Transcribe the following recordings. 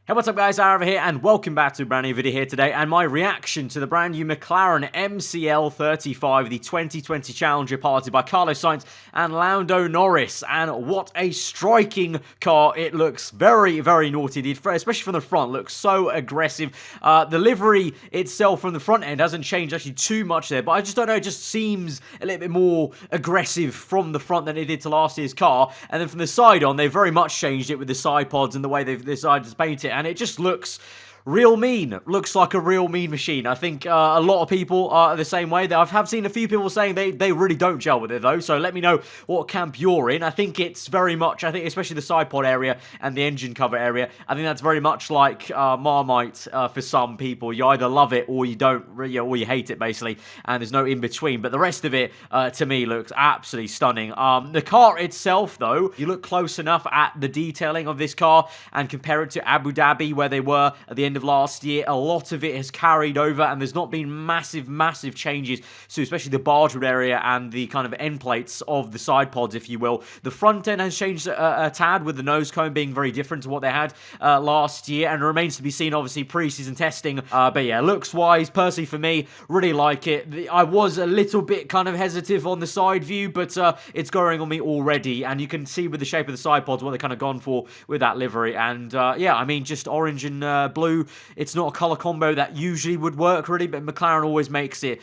Hey, what's up guys, aarava here, and welcome back to a brand new video here today, and my reaction to the brand new McLaren MCL35, the 2020 Challenger piloted by Carlos Sainz and Lando Norris, and what a striking car. It looks very, very naughty indeed, especially from the front, looks so aggressive. The livery itself from the front end hasn't changed actually too much there, but I just don't know, it just seems a little bit more aggressive from the front than it did to last year's car, and then from the side on, they've very much changed it with the side pods and the way they've decided to paint it, and it just looks real mean. Looks like a real mean machine. I think a lot of people are the same way. I have seen a few people saying they really don't gel with it though, so let me know what camp you're in. I think it's very much, I think especially the side pod area and the engine cover area, I think that's very much like Marmite for some people. You either love it or you don't, or you hate it basically, and there's no in between. But the rest of it, to me, looks absolutely stunning. The car itself though, you look close enough at the detailing of this car and compare it to Abu Dhabi where they were at the end of last year, a lot of it has carried over, and there's not been massive changes to especially the barge wood area and the kind of end plates of the side pods, if you will. The front end has changed a tad, with the nose cone being very different to what they had last year, and it remains to be seen obviously pre-season testing. But yeah, looks wise, personally for me, really like it. I was a little bit kind of hesitant on the side view, but it's growing on me already, and you can see with the shape of the side pods what they've kind of gone for with that livery. And yeah, I mean, just orange and blue, it's not a color combo that usually would work really, but McLaren always makes it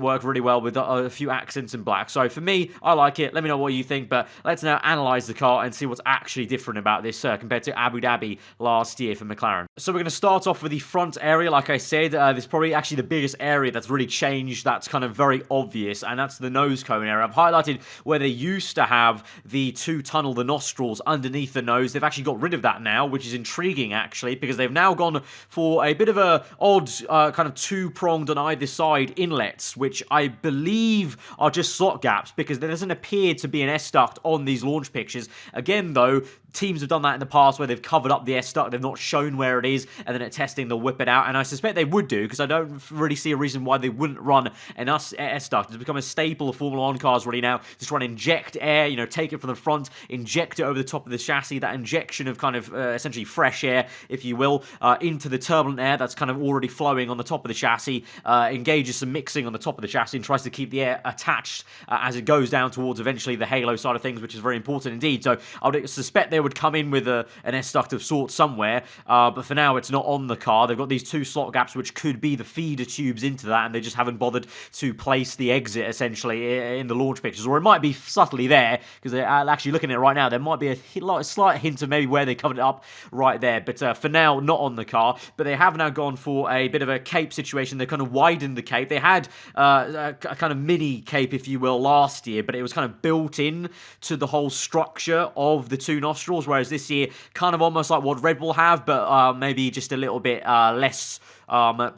work really well with a few accents in black. So for me, I like it. Let me know what you think, but let's now analyze the car and see what's actually different about this compared to Abu Dhabi last year for McLaren. So we're going to start off with the front area. Like I said, there's probably actually the biggest area that's really changed, that's kind of very obvious, and that's the nose cone area. I've highlighted where they used to have the the nostrils underneath the nose. They've actually got rid of that now, which is intriguing actually, because they've now gone for a bit of a odd kind of two-pronged on either side inlets, which I believe are just slot gaps, because there doesn't appear to be an S-duct on these launch pictures. Again though, teams have done that in the past where they've covered up the S-duct, they've not shown where it is, and then at testing they'll whip it out, and I suspect they would do, because I don't really see a reason why they wouldn't run an S-duct. It's become a staple of Formula 1 cars really now, just try and inject air, take it from the front, inject it over the top of the chassis, that injection of kind of essentially fresh air, if you will, into the turbulent air that's kind of already flowing on the top of the chassis, engages some mixing on the top of the chassis and tries to keep the air attached as it goes down towards eventually the halo side of things, which is very important indeed. So I would suspect they would come in with an S-duct of sorts somewhere, but for now it's not on the car. They've got these two slot gaps which could be the feeder tubes into that, and they just haven't bothered to place the exit essentially in the launch pictures, or it might be subtly there, because they're actually looking at it right now. There might be a slight hint of maybe where they covered it up right there, but for now not on the car. But they have now gone for a bit of a cape situation. They kind of widened the cape. They had a kind of mini cape, if you will, last year, but it was kind of built in to the whole structure of the two nostrils, whereas this year, kind of almost like what Red Bull have, but maybe just a little bit less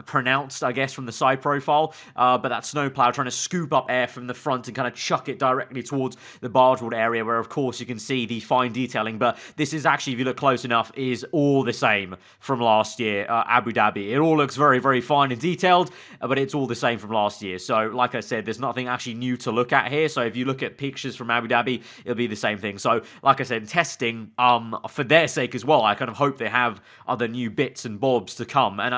pronounced, I guess, from the side profile, but that snowplow trying to scoop up air from the front and kind of chuck it directly towards the bargeboard area, where of course you can see the fine detailing. But this is actually, if you look close enough, is all the same from last year, Abu Dhabi. It all looks very fine and detailed, but it's all the same from last year. So like I said, there's nothing actually new to look at here. So if you look at pictures from Abu Dhabi, it'll be the same thing. So like I said, testing, for their sake as well, I kind of hope they have other new bits and bobs to come, and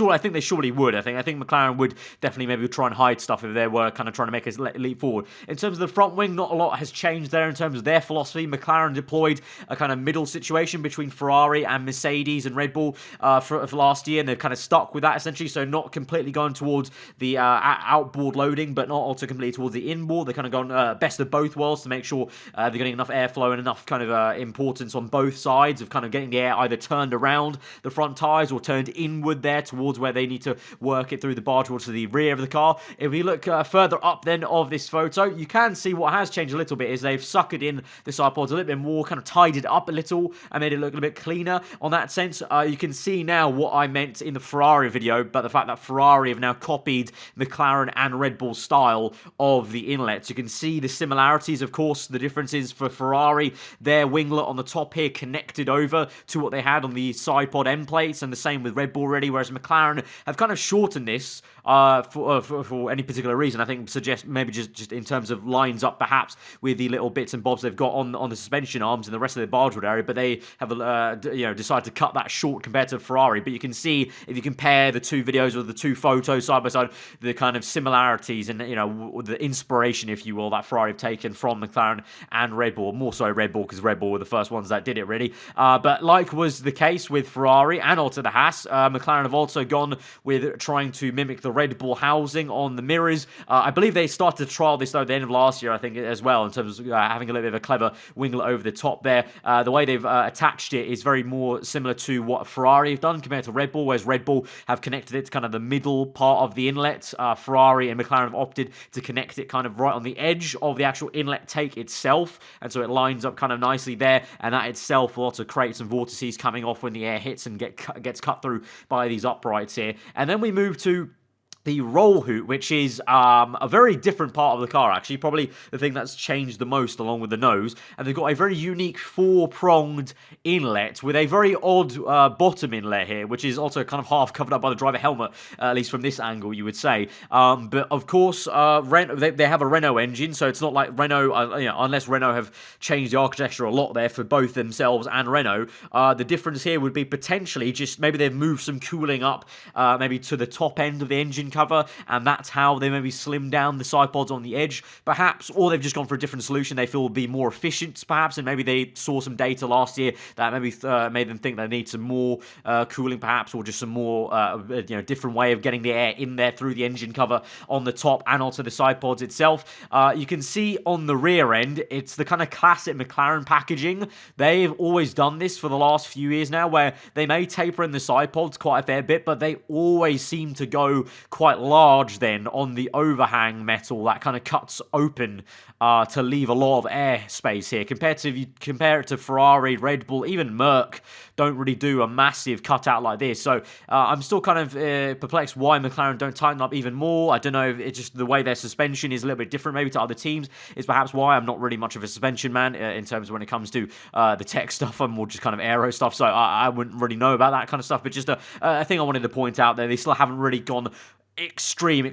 I think they surely would. I think McLaren would definitely maybe try and hide stuff if they were kind of trying to make a leap forward. In terms of the front wing, not a lot has changed there in terms of their philosophy. McLaren deployed a kind of middle situation between Ferrari and Mercedes and Red Bull for last year, and they've kind of stuck with that essentially, so not completely gone towards the outboard loading, but not also completely towards the inboard. They've kind of gone best of both worlds to make sure they're getting enough airflow and enough kind of importance on both sides of kind of getting the air either turned around the front tyres or turned inward there towards where they need to work it through the barge to the rear of the car. If we look further up then of this photo, you can see what has changed a little bit is they've suckered in the side pods a little bit more, kind of tidied it up a little and made it look a little bit cleaner on that sense. You can see now now what I meant in the Ferrari video, but the fact that Ferrari have now copied McLaren and Red Bull's style of the inlets. You can see the similarities, of course. The differences for Ferrari, their winglet on the top here connected over to what they had on the sidepod end plates, and the same with Red Bull already, whereas McLaren have kind of shortened this for any particular reason. I think suggest maybe just in terms of lines up perhaps with the little bits and bobs they've got on the suspension arms and the rest of the barge area, but they have decided to cut that short compared to Ferrari. But you can see, if you compare the two videos or the two photos side by side, the kind of similarities and the inspiration, if you will, that Ferrari have taken from McLaren and Red Bull. More so Red Bull, because Red Bull were the first ones that did it really. But like was the case with Ferrari and also the Haas, McLaren have also gone with trying to mimic the Red Bull housing on the mirrors. I believe they started to trial this though at the end of last year, I think, as well, in terms of having a little bit of a clever winglet over the top there. The way they've attached it is very more similar to what Ferrari have done compared to Red Bull, whereas Red Bull have connected it to kind of the middle part of the inlet. Ferrari and McLaren have opted to connect it kind of right on the edge of the actual inlet take itself, and so it lines up kind of nicely there, and that itself will also create some vortices coming off when the air hits and gets cut through by these uprights here. And then we move to the roll hoot, which is a very different part of the car, actually. Probably the thing that's changed the most, along with the nose. And they've got a very unique four-pronged inlet with a very odd bottom inlet here, which is also kind of half covered up by the driver helmet, at least from this angle, you would say. But of course, they have a Renault engine, so it's not like Renault, unless Renault have changed the architecture a lot there for both themselves and Renault. The difference here would be potentially just maybe they've moved some cooling up, maybe to the top end of the engine cover, and that's how they maybe slim down the sidepods on the edge, perhaps, or they've just gone for a different solution they feel will be more efficient, perhaps, and maybe they saw some data last year that maybe made them think they need some more cooling, perhaps, or just some more different way of getting the air in there through the engine cover on the top and also the sidepods itself. You can see on the rear end, it's the kind of classic McLaren packaging. They've always done this for the last few years now, where they may taper in the sidepods quite a fair bit, but they always seem to go quite large then on the overhang metal that kind of cuts open to leave a lot of air space here. Compared to, if you compare it to Ferrari, Red Bull, even Merc don't really do a massive cutout like this. So I'm still kind of perplexed why McLaren don't tighten up even more. I don't know if it's just the way their suspension is a little bit different maybe to other teams is perhaps why. I'm not really much of a suspension man in terms of when it comes to the tech stuff. I'm more just kind of aero stuff, so I wouldn't really know about that kind of stuff. But just a thing I wanted to point out there, they still haven't really gone extreme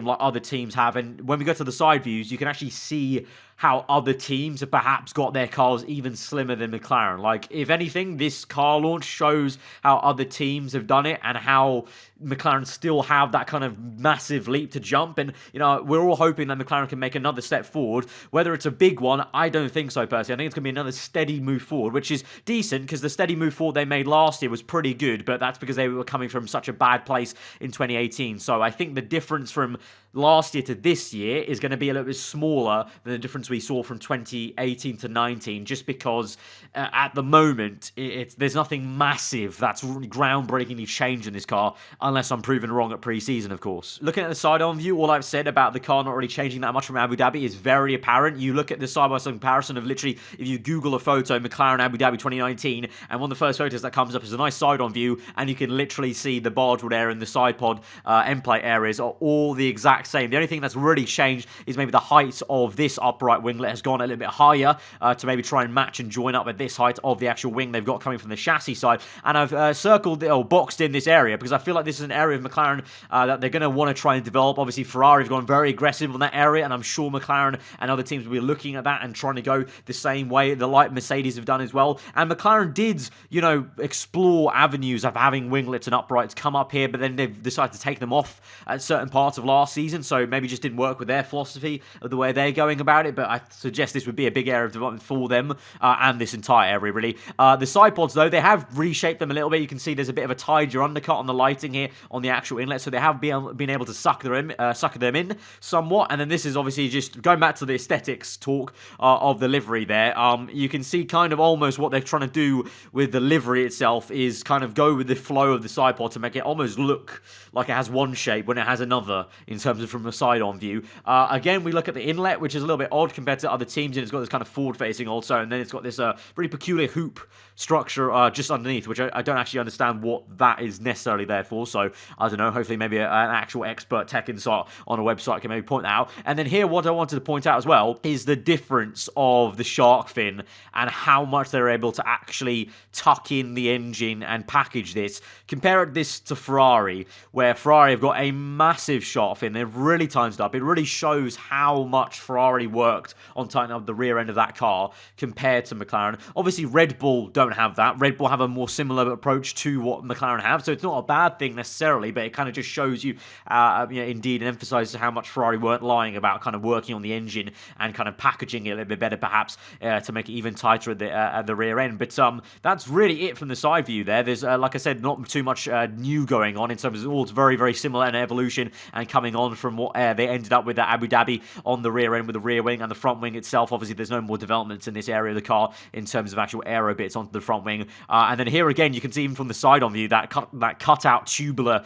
like other teams have. And when we go to the side views, you can actually see how other teams have perhaps got their cars even slimmer than McLaren. Like, if anything, this car launch shows how other teams have done it and how McLaren still have that kind of massive leap to jump. And, we're all hoping that McLaren can make another step forward. Whether it's a big one, I don't think so, personally. I think it's going to be another steady move forward, which is decent, because the steady move forward they made last year was pretty good, but that's because they were coming from such a bad place in 2018. So I think the difference from last year to this year is going to be a little bit smaller than the difference we saw from 2018 to 19, just because at the moment there's nothing massive that's really groundbreakingly changed in this car, unless I'm proven wrong at pre-season, of course. Looking at the side-on view, all I've said about the car not really changing that much from Abu Dhabi is very apparent. You look at the side-by-side comparison of literally, if you Google a photo, McLaren Abu Dhabi 2019, and one of the first photos that comes up is a nice side-on view, and you can literally see the barge wood area and the side pod end plate areas are all the exact same. The only thing that's really changed is maybe the height of this upright winglet has gone a little bit higher to maybe try and match and join up with this height of the actual wing they've got coming from the chassis side. And I've circled or boxed in this area because I feel like this is an area of McLaren that they're going to want to try and develop. Obviously, Ferrari have gone very aggressive on that area, and I'm sure McLaren and other teams will be looking at that and trying to go the same way the like Mercedes have done as well. And McLaren did, explore avenues of having winglets and uprights come up here, but then they've decided to take them off at certain parts of last season, so maybe just didn't work with their philosophy of the way they're going about it. But I suggest this would be a big area of development for them and this entire area, really. The side pods, though, they have reshaped them a little bit. You can see there's a bit of a tidier undercut on the lighting here on the actual inlet, so they have been able to sucker them in somewhat. And then this is obviously just going back to the aesthetics talk of the livery there. You can see kind of almost what they're trying to do with the livery itself is kind of go with the flow of the side pod to make it almost look like it has one shape when it has another in terms of from a side-on view. Again, we look at the inlet, which is a little bit odd odd compared to other teams, and it's got this kind of forward-facing also, and then it's got this really peculiar hoop structure just underneath, which I don't actually understand what that is necessarily there for. So I don't know. Hopefully, maybe an actual expert tech insight on a website can maybe point that out. And then here, what I wanted to point out as well is the difference of the shark fin and how much they're able to actually tuck in the engine and package this. Compare this to Ferrari, where Ferrari have got a massive shark fin. They've really tightened it up. It really shows how much Ferrari worked on tightening up the rear end of that car compared to McLaren. Obviously, Red Bull don't have that. Red Bull have a more similar approach to what McLaren have, so it's not a bad thing necessarily, but it kind of just shows you, indeed, and emphasizes how much Ferrari weren't lying about kind of working on the engine and kind of packaging it a little bit better, perhaps, to make it even tighter at the rear end. But that's really it from the side view there. There's, like I said, not too much new going on in terms of all. It's very, very similar in evolution and coming on from what they ended up with at Abu Dhabi on the rear end with the rear wing and the front wing itself. Obviously, there's no more developments in this area of the car in terms of actual aero bits onto the front wing. And then here again, you can see even from the side on view that cut-out tubular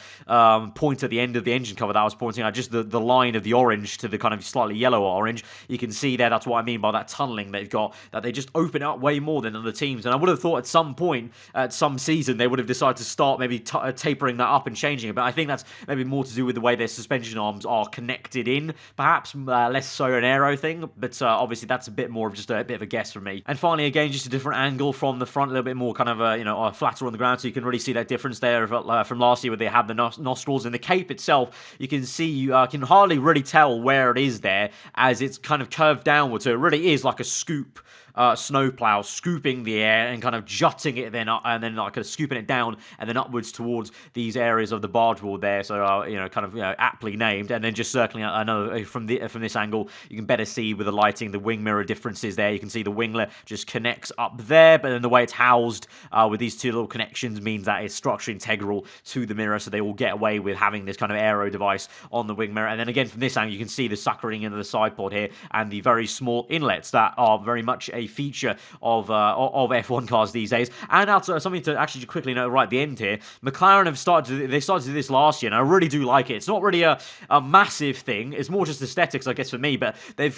point at the end of the engine cover that I was pointing out, just the line of the orange to the kind of slightly yellow orange. You can see there, that's what I mean by that tunneling they've got, that they just open up way more than other teams. And I would have thought at some point, at some season, they would have decided to start maybe tapering that up and changing it. But I think that's maybe more to do with the way their suspension arms are connected in, perhaps less so an aero thing. But obviously, that's a bit more of just a bit of a guess from me. And finally, again, just a different angle from the front, a little bit more kind of, flatter on the ground, so you can really see that difference there from last year where they had the nostrils. In the cape itself, you can see, you can hardly really tell where it is there, as it's kind of curved downwards, so it really is like a scoop snowplow scooping the air and kind of jutting it then up, and then like kind of scooping it down and then upwards towards these areas of the barge wall there. So aptly named, and then just circling another from this angle, you can better see with the lighting the wing mirror differences there. You can see the winglet just connects up there, but then the way it's housed with these two little connections means that it's structurally integral to the mirror, so they will get away with having this kind of aero device on the wing mirror. And then again from this angle, you can see the suckering into the side pod here and the very small inlets that are very much a feature of F1 cars these days. And also something to actually quickly note right at the end here, McLaren have started to do this last year, and I really do like it. It's not really a massive thing. It's more just aesthetics, I guess, for me. But they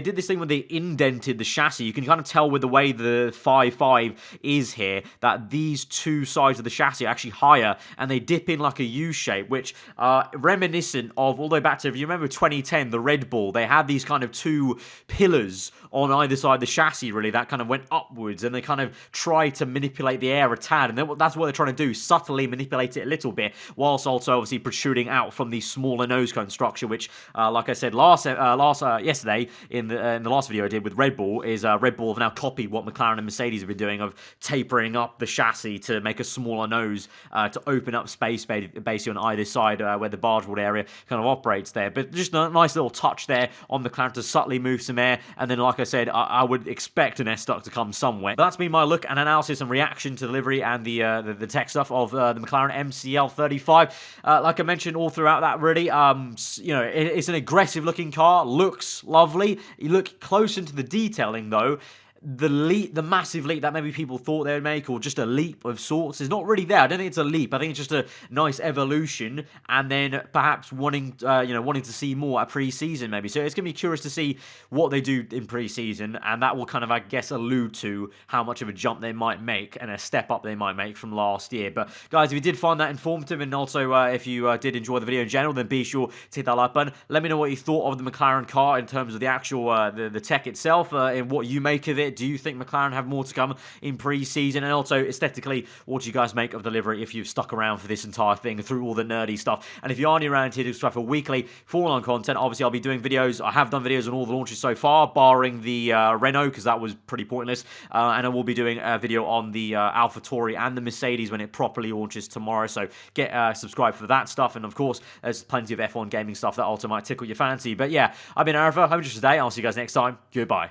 did this thing when they indented the chassis. You can kind of tell with the way the 5.5 is here that these two sides of the chassis are actually higher, and they dip in like a U shape, which reminiscent of all the way back to, if you remember 2010, the Red Bull, they had these kind of two pillars on either side of the chassis, really, that kind of went upwards, and they kind of tried to manipulate the air a tad, and that's what they're trying to do, subtly manipulate it a little bit, whilst also obviously protruding out from the smaller nose cone structure, which, like I said yesterday in the last video I did with Red Bull, is Red Bull have now copied what McLaren and Mercedes have been doing of tapering up the chassis to make a smaller nose to open up space basically on either side where the bargeboard area kind of operates there. But just a nice little touch there on McLaren to subtly move some air, and then like I said, I would expect an S-duct to come somewhere. But that's been my look and analysis and reaction to delivery and the tech stuff of the McLaren MCL35. Like I mentioned all throughout that, really, it's an aggressive looking car, looks lovely. You look close into the detailing though, the massive leap that maybe people thought they would make, or just a leap of sorts, is not really there. I don't think it's a leap. I think it's just a nice evolution, and then perhaps wanting to see more at pre-season maybe. So it's going to be curious to see what they do in pre-season, and that will kind of, I guess, allude to how much of a jump they might make and a step up they might make from last year. But guys, if you did find that informative, and also if you did enjoy the video in general, then be sure to hit that like button. Let me know what you thought of the McLaren car in terms of the actual the tech itself, and what you make of it. Do you think McLaren have more to come in pre-season? And also, aesthetically, what do you guys make of the livery if you've stuck around for this entire thing through all the nerdy stuff? And if you are new around here to subscribe for weekly Formula 1 content, obviously I'll be doing videos. I have done videos on all the launches so far, barring the Renault, because that was pretty pointless. And I will be doing a video on the AlphaTauri and the Mercedes when it properly launches tomorrow. So get subscribed for that stuff. And of course, there's plenty of F1 gaming stuff that also might tickle your fancy. But yeah, I've been aarava. Hope you enjoyed today. I'll see you guys next time. Goodbye.